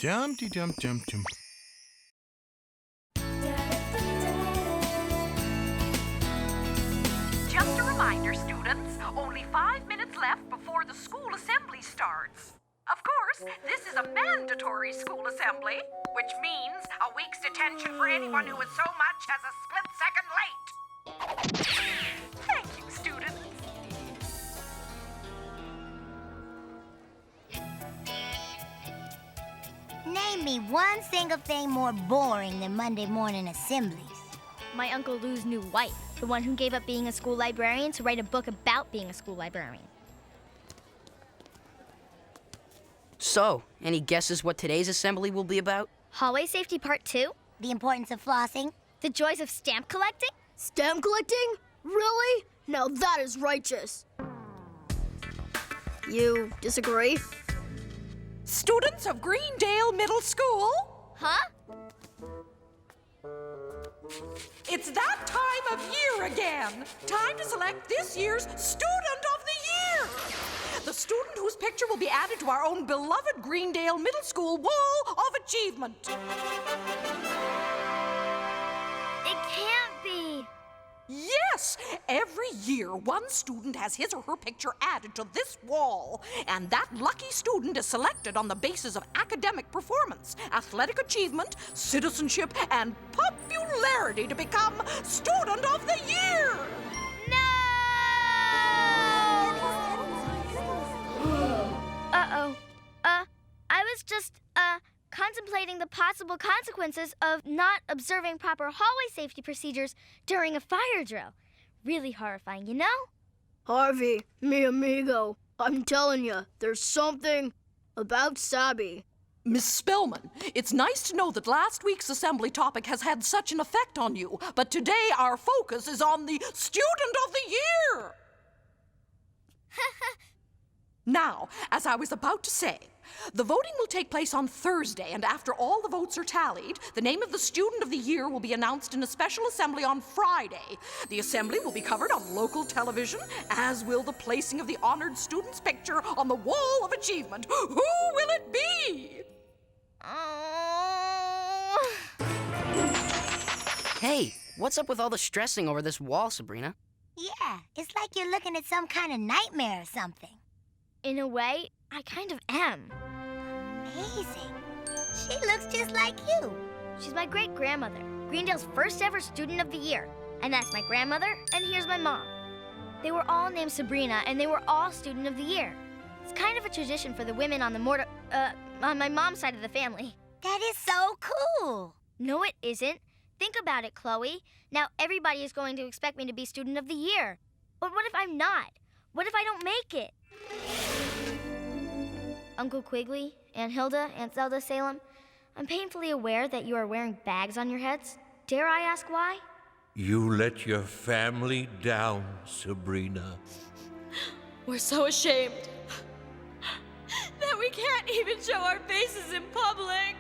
Dum-de-dum-dum-dum. Just a reminder, students, only 5 minutes left before the school assembly starts. Of course, this is a mandatory school assembly, which means a week's detention for anyone who is so much as a split second late. Thank you, students. Name me one single thing more boring than Monday morning assemblies. My Uncle Lou's new wife, the one who gave up being a school librarian to write a book about being a school librarian. So, any guesses what today's assembly will be about? Hallway safety part 2? The importance of flossing. The joys of stamp collecting? Stamp collecting? Really? Now that is righteous. You disagree? Students of Greendale Middle School, Huh? it's that time of year again. Time to select this year's Student of the Year. The student whose picture will be added to our own beloved Greendale Middle School Wall of Achievement. It can't be. Yes, every year one student has his or her picture added to this wall, and that lucky student is selected on the basis of academic performance, athletic achievement, citizenship, and popularity to become Student of the Year. Uh-oh. I was just, contemplating the possible consequences of not observing proper hallway safety procedures during a fire drill. Really horrifying, you know? Harvey, mi amigo, I'm telling you, there's something about Sabby. Miss Spellman, it's nice to know that last week's assembly topic has had such an effect on you, but today our focus is on the Student of the Year. Now, as I was about to say, the voting will take place on Thursday, and after all the votes are tallied, the name of the Student of the Year will be announced in a special assembly on Friday. The assembly will be covered on local television, as will the placing of the honored student's picture on the Wall of Achievement. Who will it be? Oh. Hey, what's up with all the stressing over this wall, Sabrina? Yeah, it's like you're looking at some kind of nightmare or something. In a way, I kind of am. Amazing. She looks just like you. She's my great-grandmother, Greendale's first ever Student of the Year. And that's my grandmother, and here's my mom. They were all named Sabrina, and they were all Student of the Year. It's kind of a tradition for the women on on my mom's side of the family. That is so cool. No, it isn't. Think about it, Chloe. Now everybody is going to expect me to be Student of the Year. But what if I'm not? What if I don't make it? Uncle Quigley, Aunt Hilda, Aunt Zelda, Salem, I'm painfully aware that you are wearing bags on your heads. Dare I ask why? You let your family down, Sabrina. We're so ashamed that we can't even show our faces in public.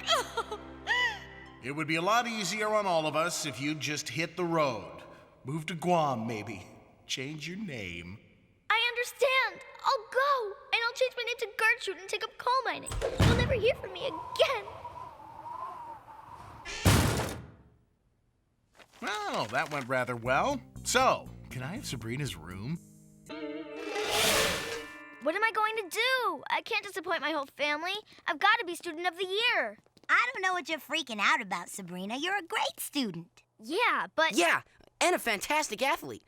It would be a lot easier on all of us if you'd just hit the road. Move to Guam, maybe. Change your name. I understand. I'll go, and I'll change my name to Gertrude and take up coal mining. You'll never hear from me again. Well, that went rather well. So, can I have Sabrina's room? What am I going to do? I can't disappoint my whole family. I've got to be Student of the Year. I don't know what you're freaking out about, Sabrina. You're a great student. Yeah, but... Yeah, and a fantastic athlete.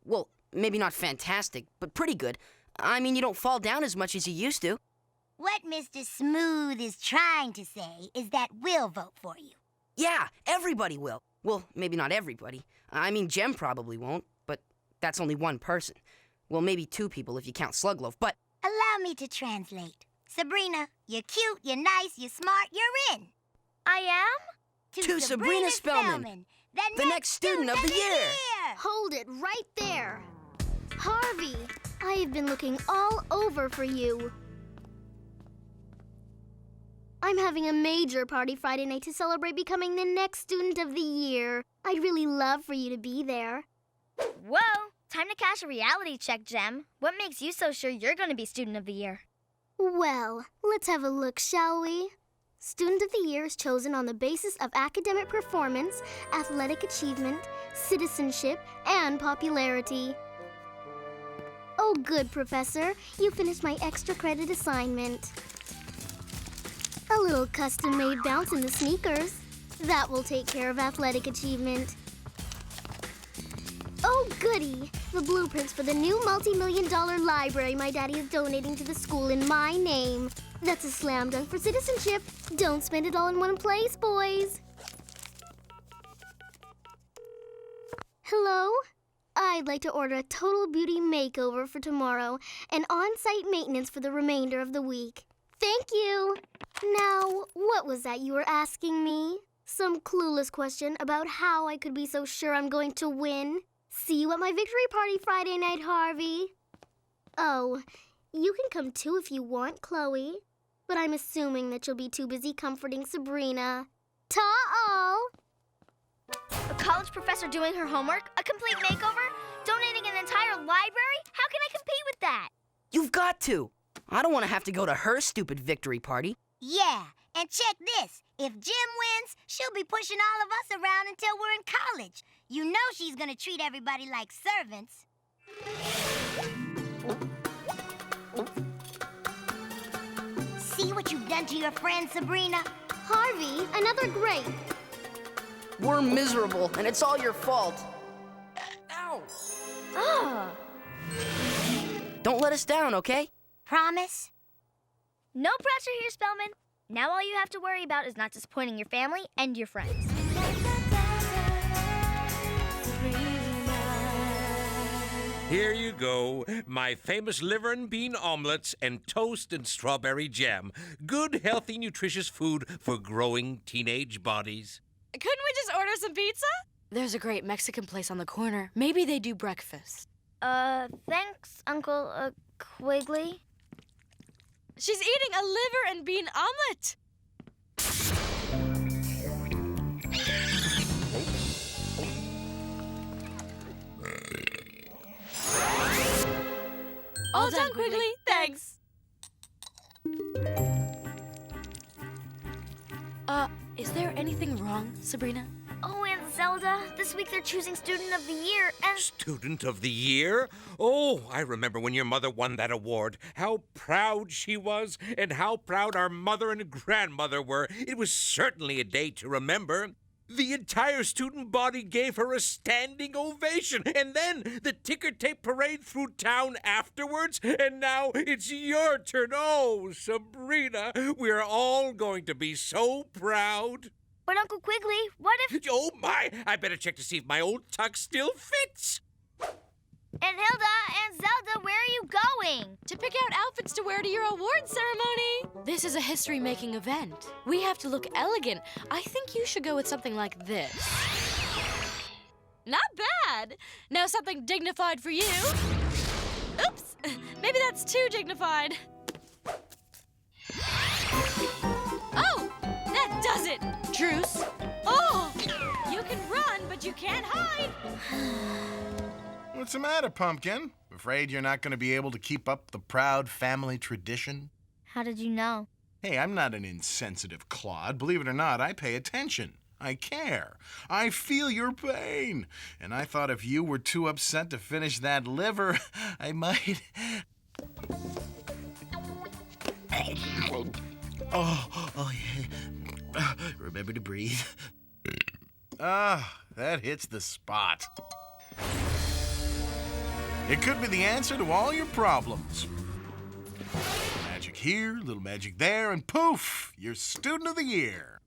Well, maybe not fantastic, but pretty good. I mean, you don't fall down as much as you used to. What Mr. Smooth is trying to say is that we'll vote for you. Yeah, everybody will. Well, maybe not everybody. I mean, Gem probably won't, but that's only one person. Well, maybe two people if you count Slugloaf, but... Allow me to translate. Sabrina, you're cute, you're nice, you're smart, you're in. I am? To Sabrina Spellman, the next Student of the Year. Hold it right there. Harvey, I have been looking all over for you. I'm having a major party Friday night to celebrate becoming the next Student of the Year. I'd really love for you to be there. Whoa, time to cash a reality check, Gem. What makes you so sure you're going to be Student of the Year? Well, let's have a look, shall we? Student of the Year is chosen on the basis of academic performance, athletic achievement, citizenship, and popularity. Oh, good, Professor. You finished my extra credit assignment. A little custom-made bounce in the sneakers. That will take care of athletic achievement. Oh, goody! The blueprints for the new multi-million-dollar library my daddy is donating to the school in my name. That's a slam dunk for citizenship. Don't spend it all in one place, boys. Hello? I'd like to order a total beauty makeover for tomorrow and on-site maintenance for the remainder of the week. Thank you. Now, what was that you were asking me? Some clueless question about how I could be so sure I'm going to win? See you at my victory party Friday night, Harvey. Oh, you can come too if you want, Chloe. But I'm assuming that you'll be too busy comforting Sabrina. Ta-all! A college professor doing her homework? A complete makeover? Donating an entire library? How can I compete with that? You've got to. I don't want to have to go to her stupid victory party. Yeah, and check this. If Gem wins, she'll be pushing all of us around until we're in college. You know she's gonna treat everybody like servants. See what you've done to your friend, Sabrina? Harvey, another grape. We're miserable, and it's all your fault. Ow! Oh. Don't let us down, okay? Promise? No pressure here, Spellman. Now all you have to worry about is not disappointing your family and your friends. Here you go, my famous liver and bean omelets and toast and strawberry jam. Good, healthy, nutritious food for growing teenage bodies. Couldn't we just order some pizza? There's a great Mexican place on the corner. Maybe they do breakfast. Thanks, Uncle, Quigley. She's eating a liver and bean omelet. All done, Quigley. Thanks. Is there anything wrong, Sabrina? Oh, and Zelda, this week they're choosing Student of the Year, and... Student of the Year? Oh, I remember when your mother won that award. How proud she was, and how proud our mother and grandmother were. It was certainly a day to remember. The entire student body gave her a standing ovation, and then the ticker tape parade through town afterwards, and now it's your turn. Oh, Sabrina, we're all going to be so proud. But Uncle Quigley, what if... Oh, my! I better check to see if my old tux still fits. And Hilda and Zelda, where are you going? To pick out outfits to wear to your award ceremony. This is a history-making event. We have to look elegant. I think you should go with something like this. Not bad. Now something dignified for you. Oops, maybe that's too dignified. Oh, that does it. Truce. Oh, you can run, but you can't hide. What's the matter, Pumpkin? Afraid you're not going to be able to keep up the proud family tradition? How did you know? Hey, I'm not an insensitive clod. Believe it or not, I pay attention. I care. I feel your pain. And I thought if you were too upset to finish that liver, I might... Oh, yeah. Remember to breathe. That hits the spot. It could be the answer to all your problems. Magic here, little magic there, and poof, you're Student of the Year.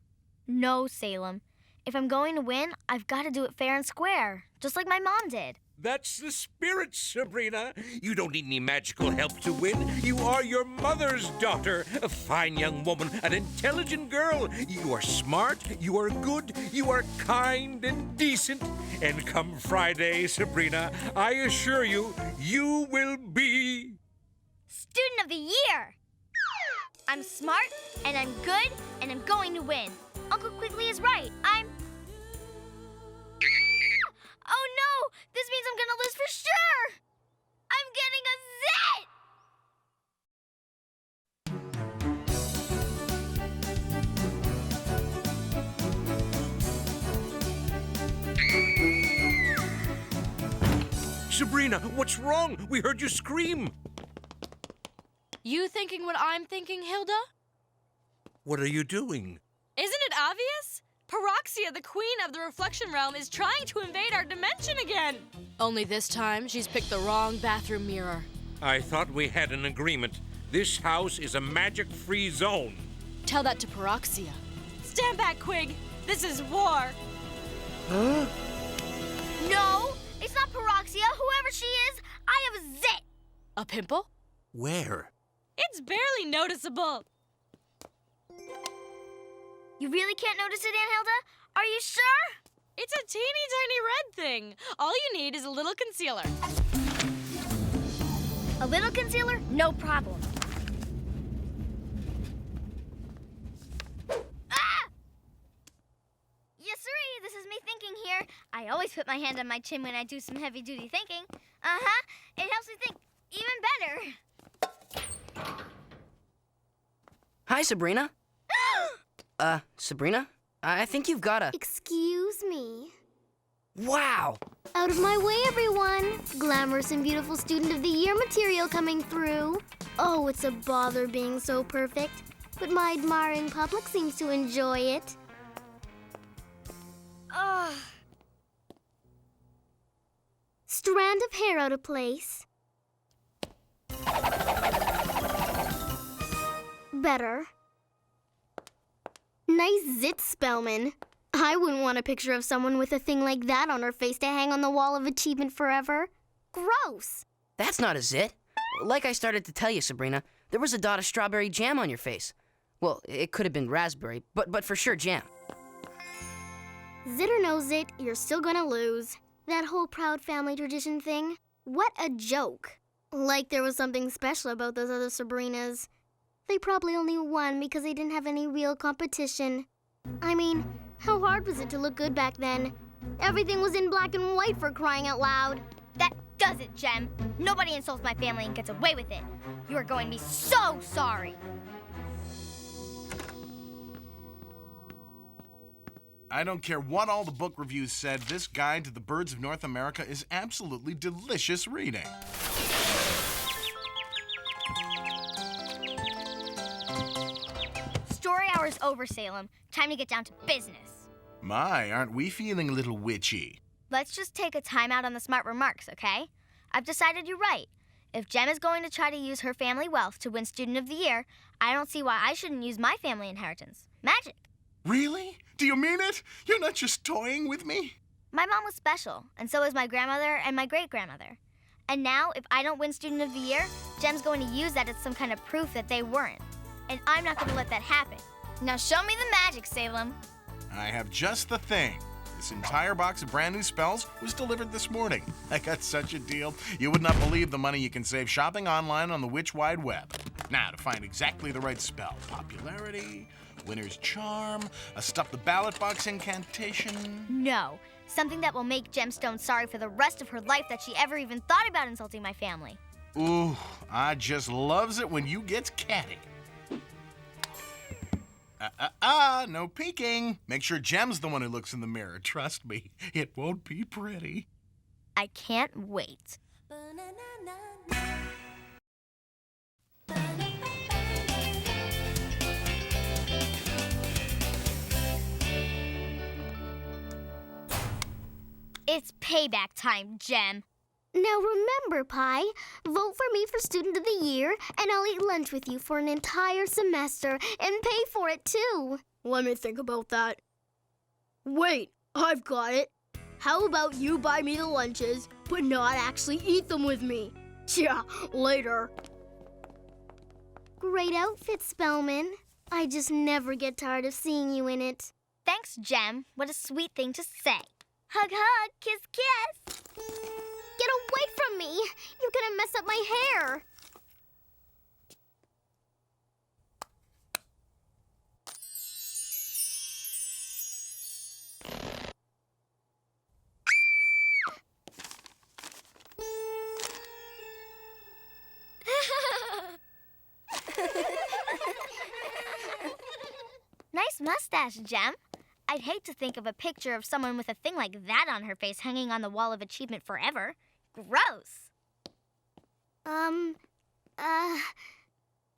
No, Salem. If I'm going to win, I've got to do it fair and square, just like my mom did. That's the spirit, Sabrina. You don't need any magical help to win. You are your mother's daughter, a fine young woman, an intelligent girl. You are smart, you are good, you are kind and decent. And come Friday, Sabrina, I assure you, you will be... Student of the Year! I'm smart, and I'm good, and I'm going to win. Uncle Quigley is right. Oh no! This means I'm gonna lose for sure! I'm getting a Z! Sabrina, what's wrong? We heard you scream. You thinking what I'm thinking, Hilda? What are you doing? Isn't it obvious? Paroxia, the queen of the reflection realm, is trying to invade our dimension again. Only this time, she's picked the wrong bathroom mirror. I thought we had an agreement. This house is a magic-free zone. Tell that to Paroxia. Stand back, Quig. This is war. No, it's not Paroxia. Whoever she is, I have a zit. A pimple? Where? It's barely noticeable. You really can't notice it, Aunt Hilda? Are you sure? It's a teeny tiny red thing. All you need is a little concealer. A little concealer? No problem. Ah! Yes, sirree, this is me thinking here. I always put my hand on my chin when I do some heavy-duty thinking. Uh-huh. It helps me think even better. Hi, Sabrina. Sabrina? I think you've got a... Excuse me. Wow! Out of my way, everyone. Glamorous and beautiful student of the year material coming through. Oh, it's a bother being so perfect. But my admiring public seems to enjoy it. Ugh. Strand of hair out of place. Better. Nice zit, Spellman. I wouldn't want a picture of someone with a thing like that on her face to hang on the wall of achievement forever. Gross. That's not a zit. Like I started to tell you, Sabrina, there was a dot of strawberry jam on your face. Well, it could have been raspberry, but for sure jam. Zit or no zit, you're still gonna lose. That whole proud family tradition thing, what a joke. Like there was something special about those other Sabrinas. They probably only won because they didn't have any real competition. I mean, how hard was it to look good back then? Everything was in black and white, for crying out loud. That does it, Gem. Nobody insults my family and gets away with it. You are going to be so sorry. I don't care what all the book reviews said, this guide to the birds of North America is absolutely delicious reading. Story hour's over, Salem. Time to get down to business. My, aren't we feeling a little witchy? Let's just take a time out on the smart remarks, okay? I've decided you're right. If Gem is going to try to use her family wealth to win Student of the Year, I don't see why I shouldn't use my family inheritance. Magic. Really? Do you mean it? You're not just toying with me? My mom was special, and so was my grandmother and my great-grandmother. And now, if I don't win Student of the Year, Gem's going to use that as some kind of proof that they weren't. And I'm not going to let that happen. Now show me the magic, Salem. I have just the thing. This entire box of brand new spells was delivered this morning. I got such a deal. You would not believe the money you can save shopping online on the Witch Wide Web. Now, to find exactly the right spell. Popularity, winner's charm, a stuff the ballot box incantation. No. Something that will make Gemstone sorry for the rest of her life that she ever even thought about insulting my family. Ooh, I just loves it when you gets catty. No peeking. Make sure Gem's the one who looks in the mirror. Trust me, it won't be pretty. I can't wait. It's payback time, Gem. Now remember, Pi, vote for me for Student of the Year, and I'll eat lunch with you for an entire semester and pay for it, too. Let me think about that. Wait, I've got it. How about you buy me the lunches, but not actually eat them with me? Yeah, later. Great outfit, Spellman. I just never get tired of seeing you in it. Thanks, Gem. What a sweet thing to say. Hug, hug, kiss, kiss. Get away from me! You're gonna mess up my hair! Nice mustache, Gem. I'd hate to think of a picture of someone with a thing like that on her face hanging on the wall of achievement forever. Gross.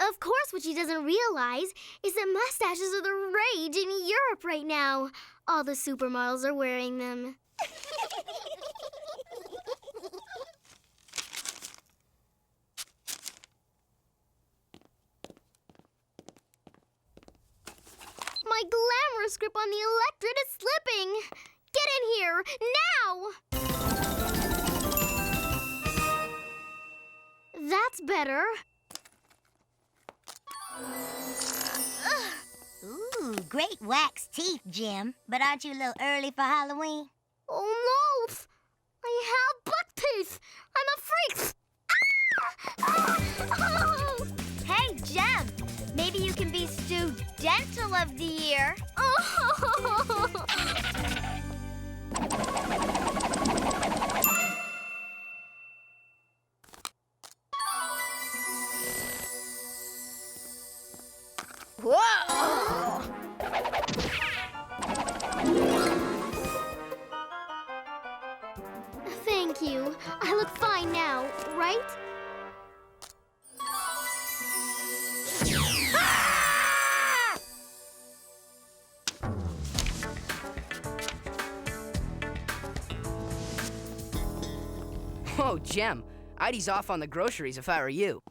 Of course, what she doesn't realize is that mustaches are the rage in Europe right now. All the supermodels are wearing them. My glamorous grip on the electrode is slipping. Get in here, now! That's better. Ooh, great wax teeth, Gem. But aren't you a little early for Halloween? Oh, no! I have buck teeth! I'm a freak! Hey, Gem, maybe you can be Studental of the Year. Whoa! Thank you. I look fine now, right? Oh, Gem, I'd ease off on the groceries if I were you.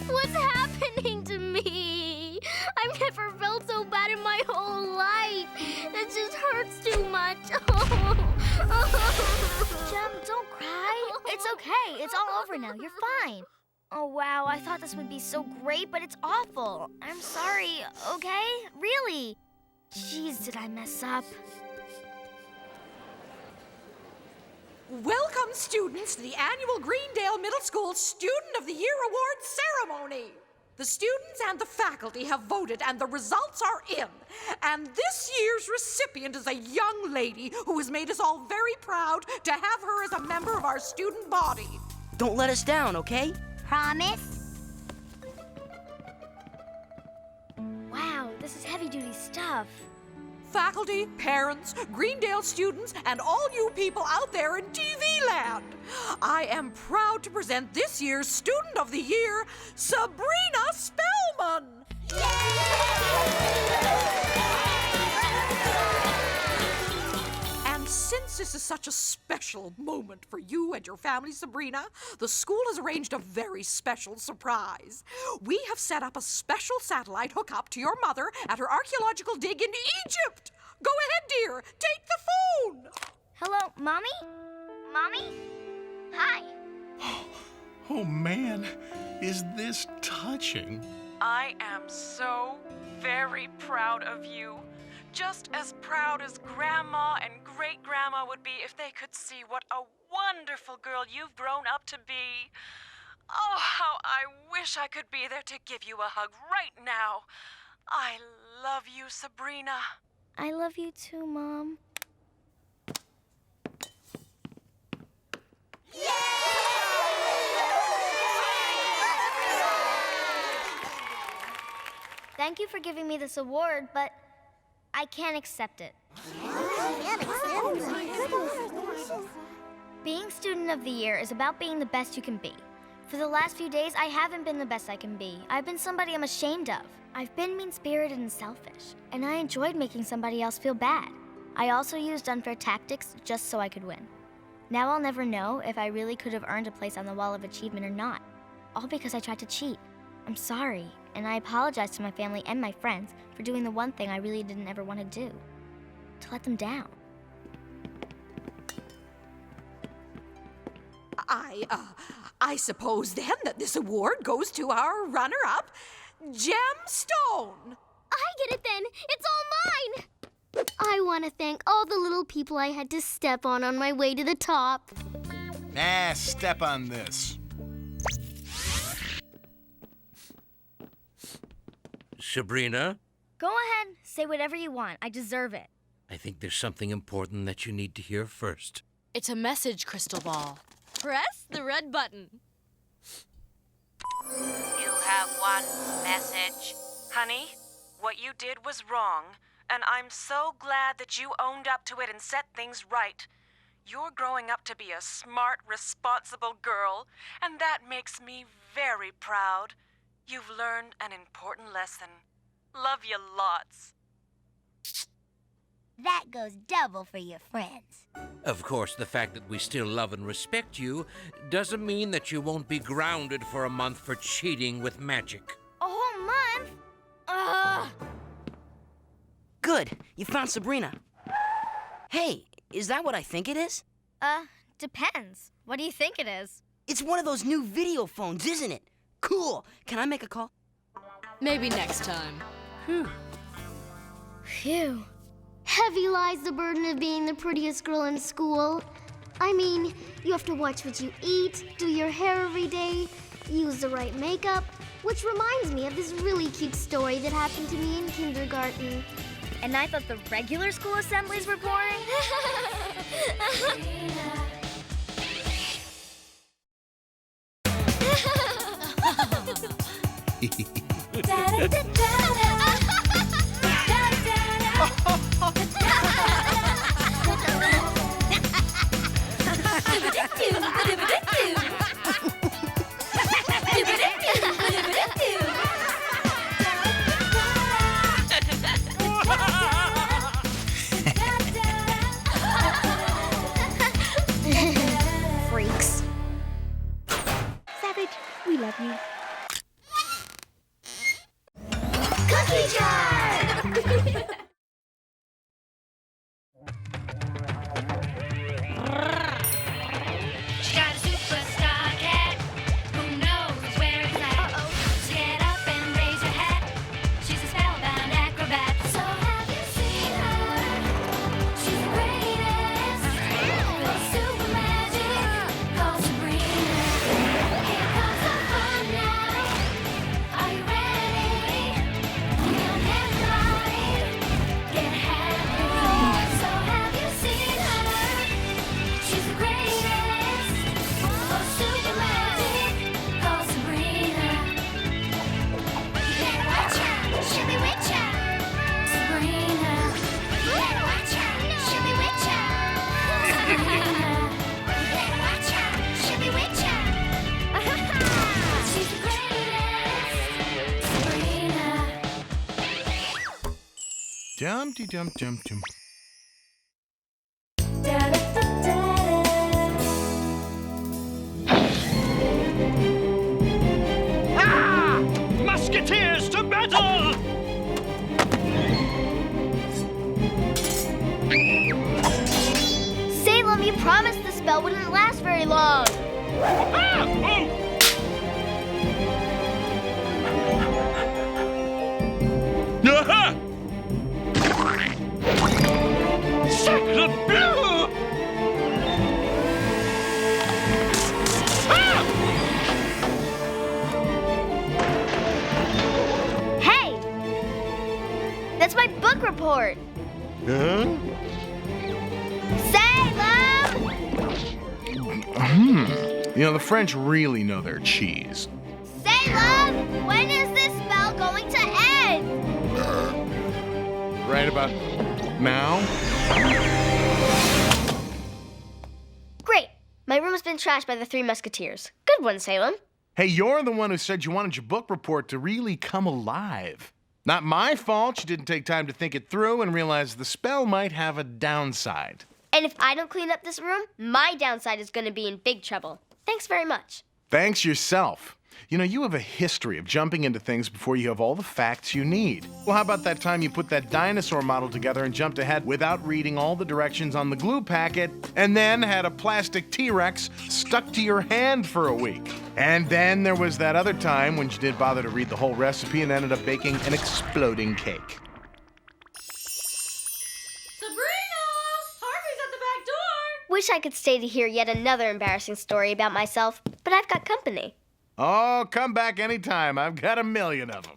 What's happening to me? I've never felt so bad in my whole life. It just hurts too much. Gem, don't cry. It's okay. It's all over now. You're fine. Oh, wow. I thought this would be so great, but it's awful. I'm sorry, okay? Really? Jeez, did I mess up? Welcome, students, to the annual Greendale Middle School Student of the Year Award ceremony. The students and the faculty have voted, and the results are in. And this year's recipient is a young lady who has made us all very proud to have her as a member of our student body. Don't let us down, okay? Promise? Wow, this is heavy-duty stuff. Faculty, parents, Greendale students, and all you people out there in TV land, I am proud to present this year's Student of the Year, Sabrina Spellman. And since this is such a special moment for you and your family, Sabrina, the school has arranged a very special surprise. We have set up a special satellite hookup to your mother at her archaeological dig in Egypt. Go ahead, dear. Take the phone. Hello, Mommy? Mommy? Hi. Oh, man, is this touching? I am so very proud of you. Just as proud as Grandma and Great-Grandma would be if they could see what a wonderful girl you've grown up to be. Oh, how I wish I could be there to give you a hug right now. I love you, Sabrina. I love you too, Mom. Thank you for giving me this award, but I can't accept it. Being Student of the Year is about being the best you can be. For the last few days, I haven't been the best I can be. I've been somebody I'm ashamed of. I've been mean-spirited and selfish, and I enjoyed making somebody else feel bad. I also used unfair tactics just so I could win. Now I'll never know if I really could have earned a place on the Wall of Achievement or not, all because I tried to cheat. I'm sorry, and I apologize to my family and my friends for doing the one thing I really didn't ever want to do, to let them down. I suppose then that this award goes to our runner-up, Gemstone. I get it then. It's all mine. I want to thank all the little people I had to step on my way to the top. Step on this. Sabrina, Go ahead, say whatever you want. I deserve it. I think there's something important that you need to hear first. It's a message, Crystal Ball. Press the red button. You have one message. Honey, what you did was wrong, and I'm so glad that you owned up to it and set things right. You're growing up to be a smart, responsible girl, and that makes me very proud. You've learned an important lesson. Love you lots. That goes double for your friends. Of course, the fact that we still love and respect you doesn't mean that you won't be grounded for a month for cheating with magic. A whole month? Ugh. Good, you found Sabrina. Hey, is that what I think it is? Depends. What do you think it is? It's one of those new video phones, isn't it? Cool. Can I make a call? Maybe next time. Phew. Heavy lies the burden of being the prettiest girl in school. I mean, you have to watch what you eat, do your hair every day, use the right makeup, which reminds me of this really cute story that happened to me in kindergarten. And I thought the regular school assemblies were boring? Freaks. Savage, we love you. Cookie jar! She got a superstar cat. Who knows where it's at? So get up and raise your hat. She's a spellbound acrobat. So have you seen her? She's the greatest. With super magic called Sabrina. Here comes the fun now. Are you ready? Young everybody, get happy. So have you seen her? She's the greatest. Oh, super magic called Sabrina. You better watch out, she'll be with ya. Sabrina. You better watch out, she'll be with ya. Sabrina. You better watch out, she'll be with ya. She's the greatest. Sabrina. Dum-de-dum-dum-dum. Musketeers to battle! Salem, you promised the spell wouldn't last very long. Ah! Oh! Aha! Sacre bleu! Ah! Hey! That's my book report. Huh? Salem! You know, the French really know their cheese. Salem! When is this spell going to end? Right about now? Great. My room's been trashed by the Three Musketeers. Good one, Salem. Hey, you're the one who said you wanted your book report to really come alive. Not my fault you didn't take time to think it through and realize the spell might have a downside. And if I don't clean up this room, my downside is going to be in big trouble. Thanks very much. Thanks yourself. You know, you have a history of jumping into things before you have all the facts you need. Well, how about that time you put that dinosaur model together and jumped ahead without reading all the directions on the glue packet, and then had a plastic T-Rex stuck to your hand for a week? And then there was that other time when you did bother to read the whole recipe and ended up baking an exploding cake. Sabrina! Harvey's at the back door! Wish I could stay to hear yet another embarrassing story about myself, but I've got company. Oh, come back anytime. I've got a million of them.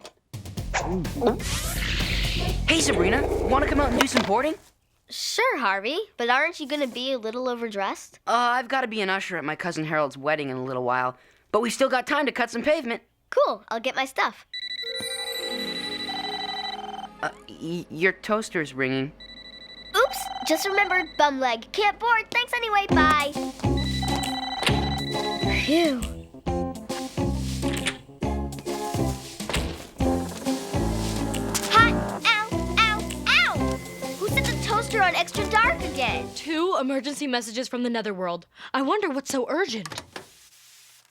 Hey, Sabrina, want to come out and do some boarding? Sure, Harvey, but aren't you gonna be a little overdressed? I've got to be an usher at my cousin Harold's wedding in a little while, but we still got time to cut some pavement. Cool, I'll get my stuff. Your toaster's ringing. Oops, just remembered, bum leg. Can't board, thanks anyway, bye. Phew. Hot, ow, ow, ow! Who set the toaster on extra dark again? 2 emergency messages from the netherworld. I wonder what's so urgent.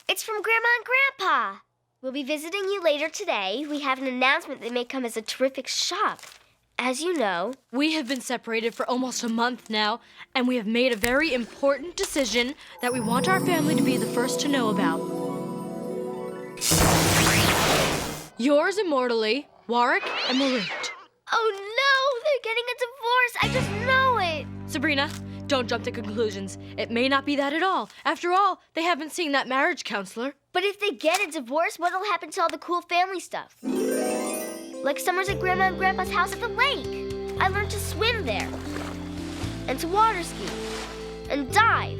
It's from Grandma and Grandpa. We'll be visiting you later today. We have an announcement that may come as a terrific shock. As you know, We have been separated for almost a month now, and we have made a very important decision that we want our family to be the first to know about. Yours immortally, Warwick and Marut. oh no, they're getting a divorce. I just know it. Sabrina, don't jump to conclusions. It may not be that at all. After all, they haven't seen that marriage counselor. But if they get a divorce, what'll happen to all the cool family stuff? Like summers at Grandma and Grandpa's house at the lake. I learned to swim there. And to water ski. And dive.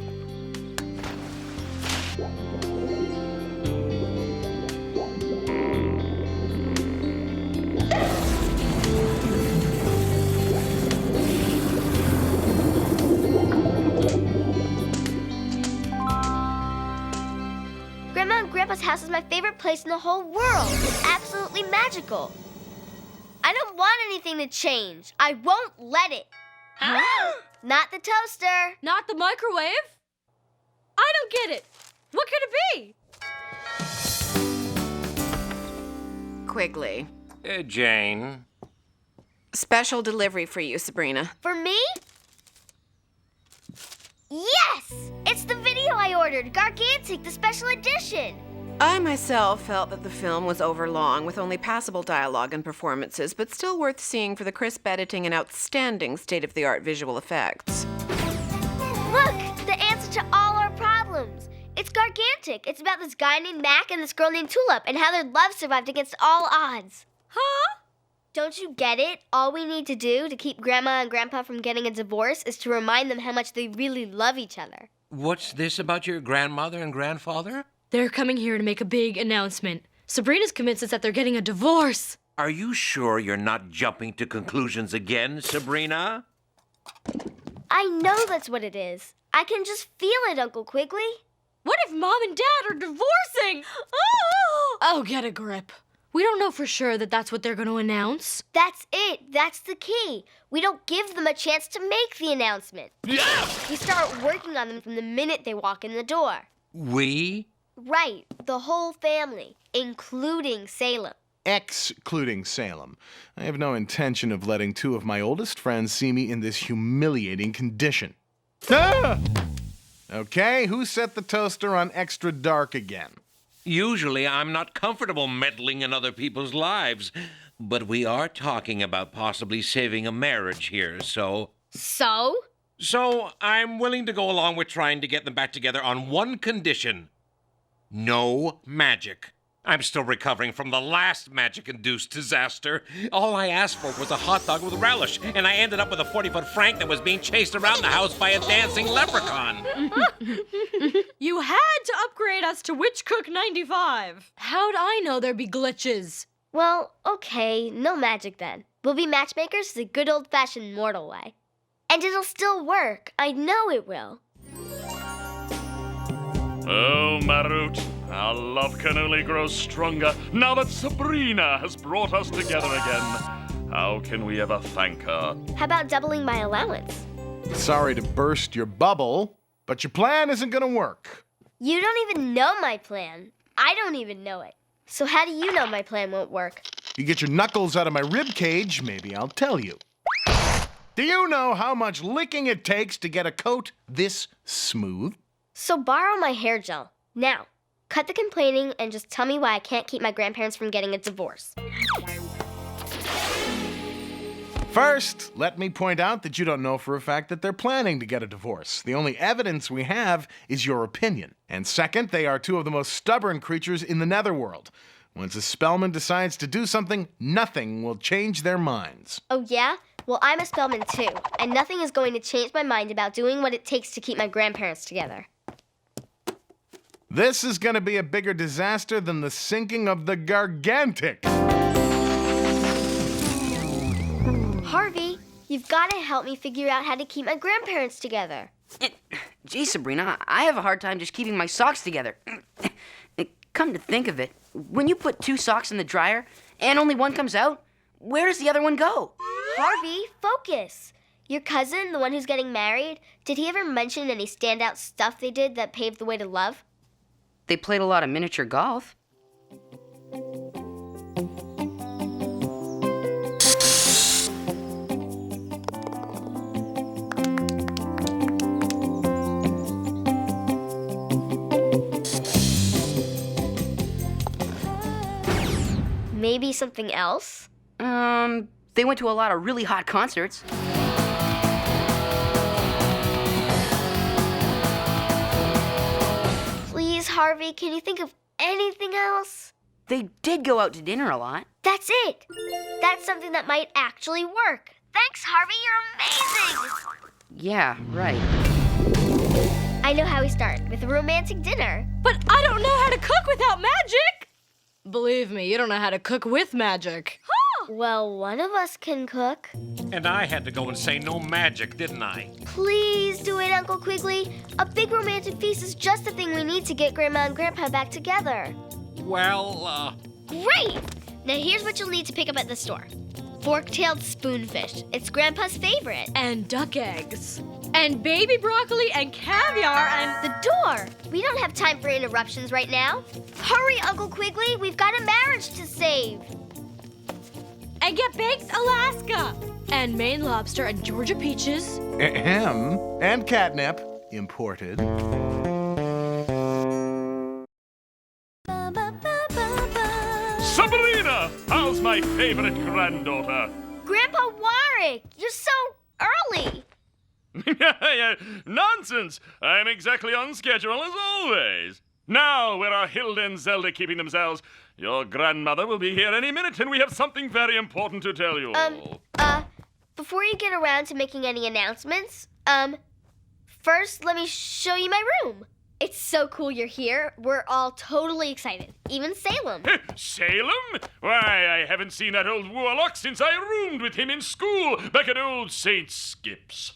Grandma and Grandpa's house is my favorite place in the whole world. It's absolutely magical. I don't want anything to change. I won't let it. Not the toaster. Not the microwave? I don't get it. What could it be? Quigley. Jane. Special delivery for you, Sabrina. For me? Yes! It's the video I ordered, Gargantic, the special edition. I myself felt that the film was overlong with only passable dialogue and performances, but still worth seeing for the crisp editing and outstanding state-of-the-art visual effects. Look, the answer to all our problems. It's Gargantic. It's about this guy named Mac and this girl named Tulip and how their love survived against all odds. Huh? Don't you get it? All we need to do to keep Grandma and Grandpa from getting a divorce is to remind them how much they really love each other. What's this about your grandmother and grandfather? They're coming here to make a big announcement. Sabrina's convinced us that they're getting a divorce. Are you sure you're not jumping to conclusions again, Sabrina? I know that's what it is. I can just feel it, Uncle Quigley. What if Mom and Dad are divorcing? Oh, get a grip. We don't know for sure that that's what they're going to announce. That's it. That's the key. We don't give them a chance to make the announcement. Yeah! We start working on them from the minute they walk in the door. We? Right. The whole family, including Salem. Excluding Salem. I have no intention of letting 2 of my oldest friends see me in this humiliating condition. Ah! Okay, who set the toaster on extra dark again? Usually I'm not comfortable meddling in other people's lives, but we are talking about possibly saving a marriage here, so... So? So I'm willing to go along with trying to get them back together on one condition. No magic. I'm still recovering from the last magic-induced disaster. All I asked for was a hot dog with relish, and I ended up with a 40-foot Frank that was being chased around the house by a dancing leprechaun. You had to upgrade us to Witch Cook 95. How'd I know there'd be glitches? Well, okay, no magic then. We'll be matchmakers the good old-fashioned mortal way. And it'll still work. I know it will. Oh, Marut, our love can only grow stronger now that Sabrina has brought us together again. How can we ever thank her? How about doubling my allowance? Sorry to burst your bubble, but your plan isn't gonna work. You don't even know my plan. I don't even know it. So how do you know my plan won't work? You get your knuckles out of my rib cage, maybe I'll tell you. Do you know how much licking it takes to get a coat this smooth? So borrow my hair gel. Now, cut the complaining and just tell me why I can't keep my grandparents from getting a divorce. First, let me point out that you don't know for a fact that they're planning to get a divorce. The only evidence we have is your opinion. And second, they are 2 of the most stubborn creatures in the netherworld. Once a Spellman decides to do something, nothing will change their minds. Oh yeah? Well, I'm a Spellman too, and nothing is going to change my mind about doing what it takes to keep my grandparents together. This is going to be a bigger disaster than the sinking of the Gargantic. Harvey, you've got to help me figure out how to keep my grandparents together. Gee, Sabrina, I have a hard time just keeping my socks together. Come to think of it, when you put 2 socks in the dryer and only one comes out, where does the other one go? Harvey, focus. Your cousin, the one who's getting married, did he ever mention any standout stuff they did that paved the way to love? They played a lot of miniature golf. Maybe something else? They went to a lot of really hot concerts. Please, Harvey, can you think of anything else? They did go out to dinner a lot. That's it. That's something that might actually work. Thanks, Harvey, you're amazing. Yeah, right. I know how we start, with a romantic dinner. But I don't know how to cook without magic! Believe me, you don't know how to cook with magic. Well, one of us can cook. And I had to go and say no magic, didn't I? Please do it, Uncle Quigley. A big romantic feast is just the thing we need to get Grandma and Grandpa back together. Well, Great! Now here's what you'll need to pick up at the store. Fork-tailed spoonfish. It's Grandpa's favorite. And duck eggs. And baby broccoli and caviar and... The door! We don't have time for interruptions right now. Hurry, Uncle Quigley. We've got a marriage to save. And get baked Alaska. And Maine lobster and Georgia peaches. Ahem. And catnip, imported. Sabrina! How's my favorite granddaughter? Grandpa Warwick, you're so early. Nonsense! I'm exactly on schedule as always. Now, where are Hilda and Zelda keeping themselves? Your grandmother will be here any minute, and we have something very important to tell you. Before you get around to making any announcements, first let me show you my room. It's so cool you're here. We're all totally excited. Even Salem. Salem? Why, I haven't seen that old warlock since I roomed with him in school back at old St. Skip's.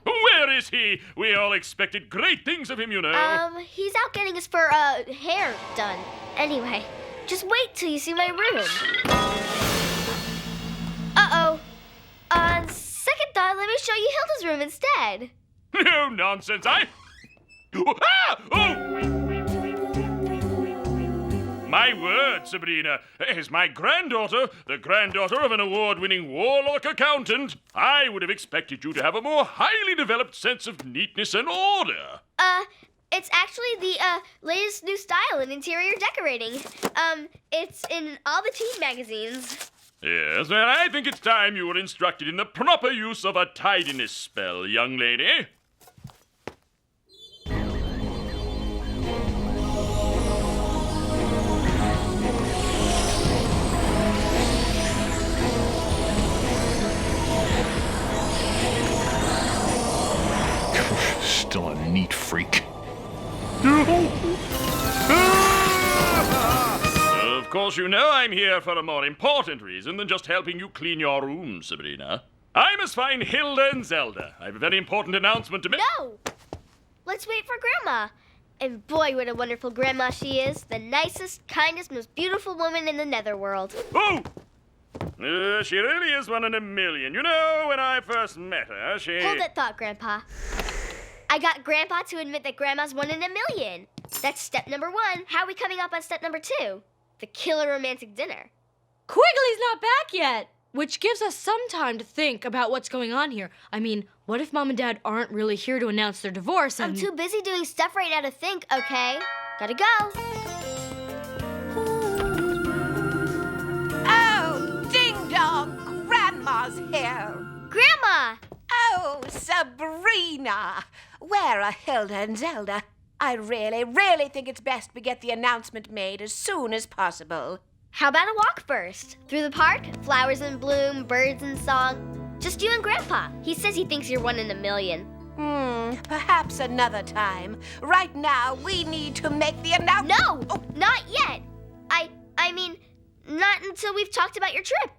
Where is he? We all expected great things of him, you know. He's out getting his hair done. Anyway, just wait till you see my room. Uh-oh. On second thought, let me show you Hilda's room instead. No nonsense, Ah! Oh! My word, Sabrina, as my granddaughter, the granddaughter of an award-winning warlock accountant, I would have expected you to have a more highly developed sense of neatness and order. It's actually the, latest new style in interior decorating. It's in all the teen magazines. Yes, well, I think it's time you were instructed in the proper use of a tidiness spell, young lady. Still a neat freak. Of course, you know I'm here for a more important reason than just helping you clean your room, Sabrina. I must find Hilda and Zelda. I have a very important announcement to make. No! Let's wait for Grandma. And boy, what a wonderful Grandma she is. The nicest, kindest, most beautiful woman in the netherworld. Oh! She really is one in a million. You know, when I first met her, she... Hold that thought, Grandpa. I got Grandpa to admit that Grandma's one in a million. That's step number 1. How are we coming up on step number 2? The killer romantic dinner. Quigley's not back yet, which gives us some time to think about what's going on here. I mean, what if Mom and Dad aren't really here to announce their divorce and... I'm too busy doing stuff right now to think, okay? Gotta go. Oh, ding-dong, Grandma's here. Grandma! Oh, Sabrina! Where are Hilda and Zelda? I really think it's best we get the announcement made as soon as possible. How about a walk first? Through the park, flowers in bloom, birds in song. Just you and Grandpa. He says he thinks you're 1 in a million. Perhaps another time. Right now, we need to make the announcement. No! Oh. Not yet. I mean, not until we've talked about your trip.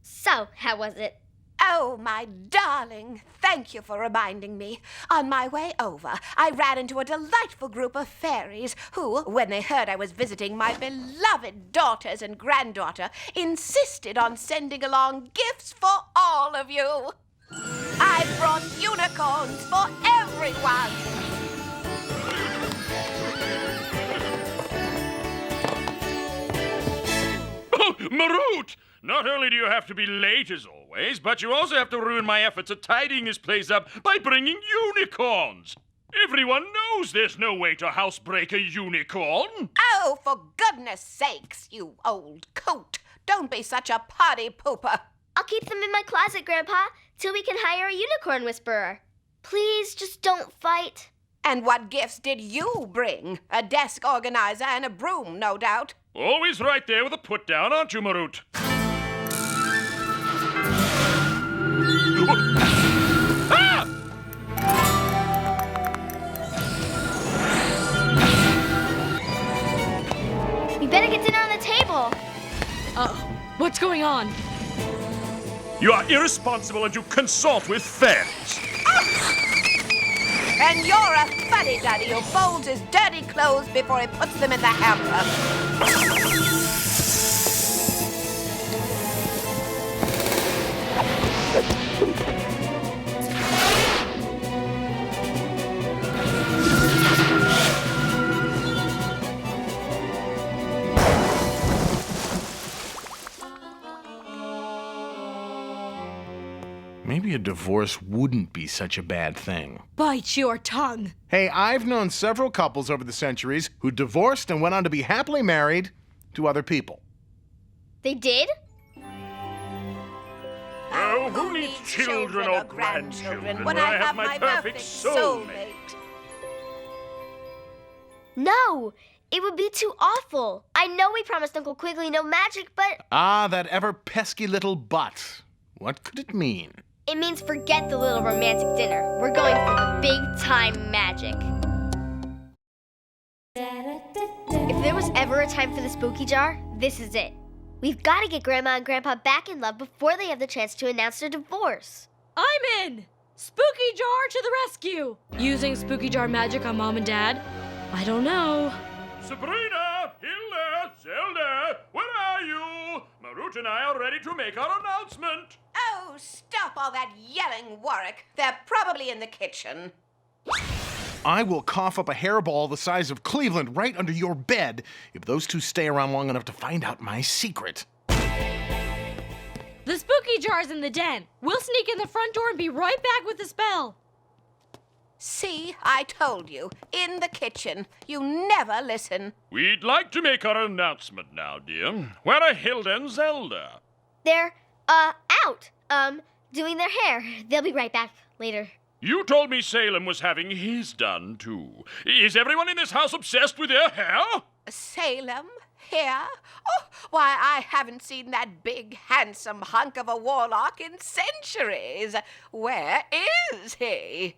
So, how was it? Oh, my darling, thank you for reminding me. On my way over, I ran into a delightful group of fairies who, when they heard I was visiting my beloved daughters and granddaughter, insisted on sending along gifts for all of you. I brought unicorns for everyone. Oh, Marut! Not only do you have to be late as always, but you also have to ruin my efforts at tidying this place up by bringing unicorns. Everyone knows there's no way to housebreak a unicorn. Oh, for goodness sakes, you old coot. Don't be such a party pooper. I'll keep them in my closet, Grandpa, till we can hire a unicorn whisperer. Please, just don't fight. And what gifts did you bring? A desk organizer and a broom, no doubt. Always right there with a put-down, aren't you, Marut? Ah! We better get dinner on the table. What's going on? You are irresponsible and you consort with fairies. And you're a fuddy-duddy who folds his dirty clothes before he puts them in the hamper. Maybe a divorce wouldn't be such a bad thing. Bite your tongue. Hey, I've known several couples over the centuries who divorced and went on to be happily married to other people. They did? Oh, who needs children or grandchildren when I have my perfect soulmate? No, it would be too awful. I know we promised Uncle Quigley no magic, but... Ah, that ever-pesky little but. What could it mean? It means forget the little romantic dinner. We're going for the big-time magic. If there was ever a time for the spooky jar, this is it. We've got to get Grandma and Grandpa back in love before they have the chance to announce their divorce. I'm in! Spooky jar to the rescue! Using spooky jar magic on Mom and Dad? I don't know. Sabrina! Hilda! Zelda! Where are you? Marut and I are ready to make our announcement. Oh, stop all that yelling, Warwick. They're probably in the kitchen. I will cough up a hairball the size of Cleveland right under your bed if those two stay around long enough to find out my secret. The spooky jar's in the den. We'll sneak in the front door and be right back with the spell. See, I told you. In the kitchen. You never listen. We'd like to make our announcement now, dear. Where are Hilda and Zelda? They're, out. Doing their hair. They'll be right back later. You told me Salem was having his done, too. Is everyone in this house obsessed with their hair? Salem? Here? Oh, why, I haven't seen that big, handsome hunk of a warlock in centuries. Where is he?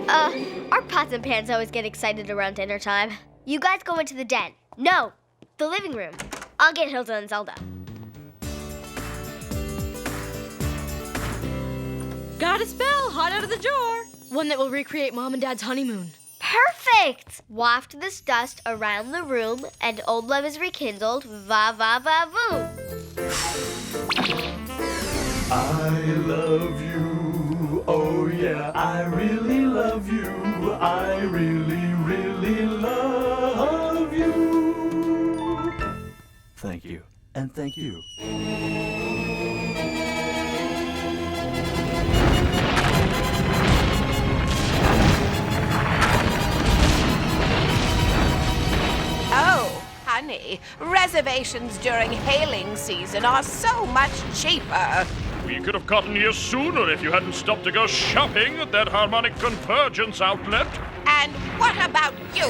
Our pots and pans always get excited around dinner time. You guys go into the den. No, the living room. I'll get Hilda and Zelda. Got a spell hot out of the jar. One that will recreate Mom and Dad's honeymoon. Perfect! Waft this dust around the room, and old love is rekindled. Va va va voom. I love you. Oh yeah, I really love you. I really, really love you. Thank you, and thank you. Oh, honey, reservations during hailing season are so much cheaper. We could have gotten here sooner if you hadn't stopped to go shopping at that harmonic convergence outlet. And what about you?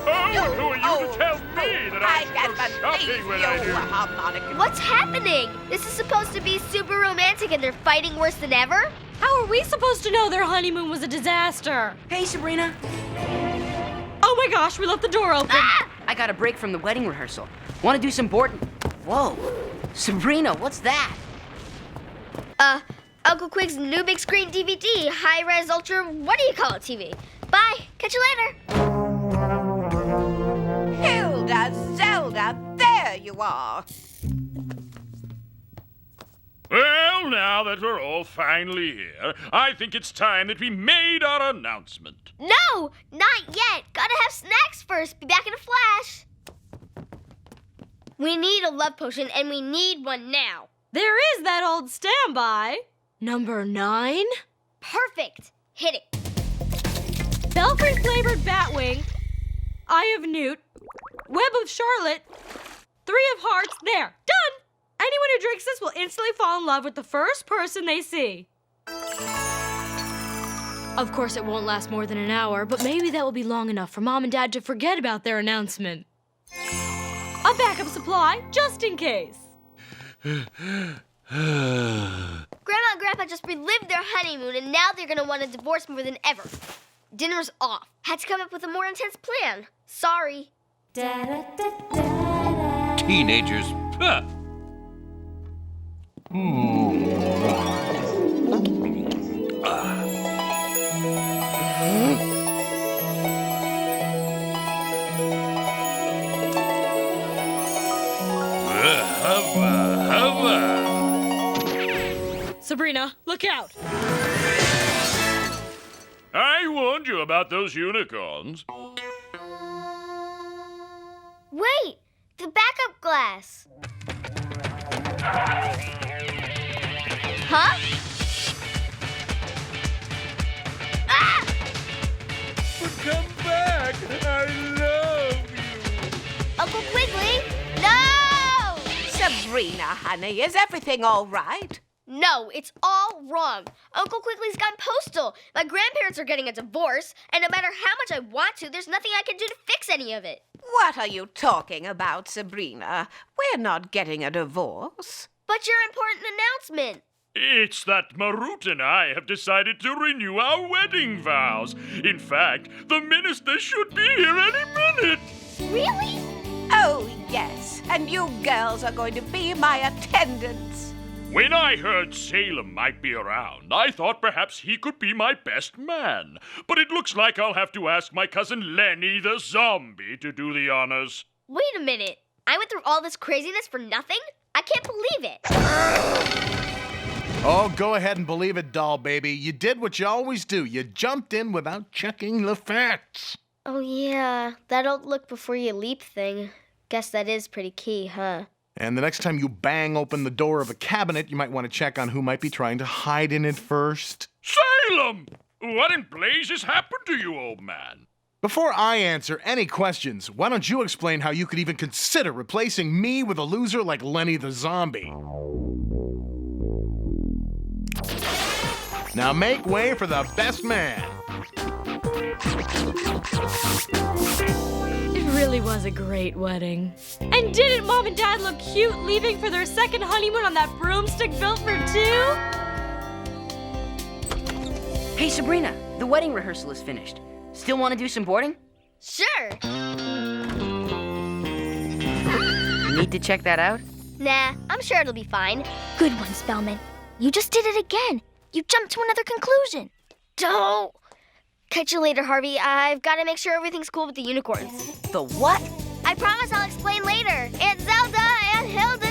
Oh, who are you to tell me that I should go shopping when I do? Harmonica. What's happening? This is supposed to be super romantic and they're fighting worse than ever? How are we supposed to know their honeymoon was a disaster? Hey, Sabrina. Oh my gosh, we left the door open. Ah! I got a break from the wedding rehearsal. Want to do some board... Whoa. Sabrina, what's that? Uncle Quig's new big screen DVD, high-res ultra, what do you call it, TV? Bye, catch you later. Hilda, Zelda, there you are. Well, now that we're all finally here, I think it's time that we made our announcement. No, not yet. Gotta have snacks first. Be back in a flash. We need a love potion, and we need one now. There is that old standby. Number 9. Perfect. Hit it. Belfry-flavored batwing, eye of newt, web of charlotte, 3 of hearts. There. Done. Anyone who drinks this will instantly fall in love with the first person they see. Of course, it won't last more than an hour, but maybe that will be long enough for Mom and Dad to forget about their announcement. A backup supply, just in case. Grandma and Grandpa just relived their honeymoon, and now they're gonna want a divorce more than ever. Dinner's off. Had to come up with a more intense plan. Sorry. Teenagers. Huh. Sabrina, look out! I warned you about those unicorns. Wait, the backup glass. Huh? Ah! But come back! I love you! Uncle Quigley? No! Sabrina, honey, is everything all right? No, it's all wrong. Uncle Quigley's gone postal. My grandparents are getting a divorce, and no matter how much I want to, there's nothing I can do to fix any of it. What are you talking about, Sabrina? We're not getting a divorce. But your important announcement. It's that Marut and I have decided to renew our wedding vows. In fact, the minister should be here any minute. Really? Oh, yes. And you girls are going to be my attendants. When I heard Salem might be around, I thought perhaps he could be my best man. But it looks like I'll have to ask my cousin Lenny the zombie to do the honors. Wait a minute. I went through all this craziness for nothing? I can't believe it. Oh, go ahead and believe it, doll baby. You did what you always do. You jumped in without checking the facts. Oh, yeah. That don't look before you leap thing. Guess that is pretty key, huh? And the next time you bang open the door of a cabinet, you might want to check on who might be trying to hide in it first. Salem! What in blazes happened to you, old man? Before I answer any questions, why don't you explain how you could even consider replacing me with a loser like Lenny the zombie? Now make way for the best man. It really was a great wedding. And didn't Mom and Dad look cute leaving for their second honeymoon on that broomstick built for 2? Hey, Sabrina, the wedding rehearsal is finished. Still want to do some boarding? Sure. Need to check that out? Nah, I'm sure it'll be fine. Good one, Spellman. You just did it again. You jumped to another conclusion. Don't. Catch you later, Harvey. I've got to make sure everything's cool with the unicorns. The what? I promise I'll explain later. Aunt Zelda, Aunt Hilda.